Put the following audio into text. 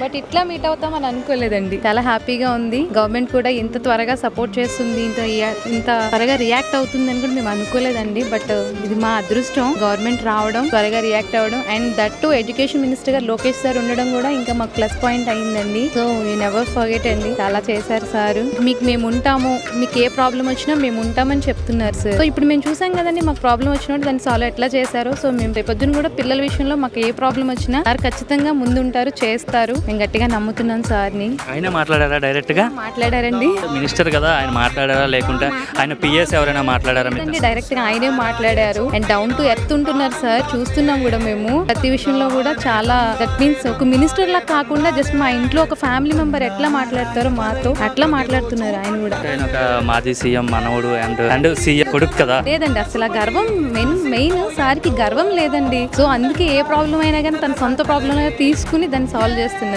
But ఇట్లా meet అవుతామని అనుకోలేదండి. చాలా హ్యాపీగా ఉంది. గవర్నమెంట్ కూడా ఇంత త్వరగా సపోర్ట్ చేస్తుంది, ఇంత త్వరగా రియాక్ట్ అవుతుంది అని కూడా మేము అనుకోలేదండి. బట్ ఇది మా అదృష్టం, గవర్నమెంట్ రావడం, త్వరగా రియాక్ట్ అవ్వడం. And that to education minister గారు లోకేష్ సార్ ఉండడం కూడా ఇంకా మాకు ప్లస్ పాయింట్ అయిందండి. సో వీ నెవర్ ఫర్గెట్ అండి, చాలా చేశారు సార్. మీకు మేము ఉంటాము, మీకు ఏ ప్రాబ్లం వచ్చినా మేము ఉంటామని చెప్తున్నారు సార్. సో ఇప్పుడు మేము చూసాం కదండి, మాకు ప్రాబ్లం వచ్చినప్పుడు దాన్ని సాల్వ్ ఎట్లా చేశారో. సో మేము రేపొద్దున కూడా పిల్లల విషయంలో మాకు ఏ ప్రాబ్లం వచ్చినా సార్ ఖచ్చితంగా ముందుంటారు, చేస్తారు. మేము గట్టిగా నమ్ముతున్నాం సార్ని. ఆయన మాట్లాడారా డైరెక్ట్ గా? మాట్లాడారండి. మినిస్టర్ కదా, ఆయన మాట్లాడారా లేకుంటే ఆయన పిఎస్ ఎవరైనా మాట్లాడారా? డైరెక్ట్ గా ఆయనే మాట్లాడారు. అండ్ డౌన్ టు ఎర్త్ ఉంటున్నారు సార్. చూస్తున్నాం కూడా మేము ప్రతి విషయంలో కూడా చాలా, దట్ మీన్స్ ఒక మినిస్టర్ లా కాకుండా జస్ట్ మా ఇంట్లో ఒక ఫ్యామిలీ మెంబర్ ఎట్లా మాట్లాడతారో మాతో అట్లా మాట్లాడుతున్నారు ఆయన కూడా. ఆయన ఒక మాజీ సీఎం మనవడు అండ్ సీఎం కొడుకు కదా. లేదండి, అసలు ఆ గర్వం మెయిన్ సార్కి గర్వం లేదండి. సో అందుకే ఏ ప్రాబ్లం అయినా కానీ తన సొంత ప్రాబ్లం తీసుకుని దాన్ని సాల్వ్ చేస్తున్నారు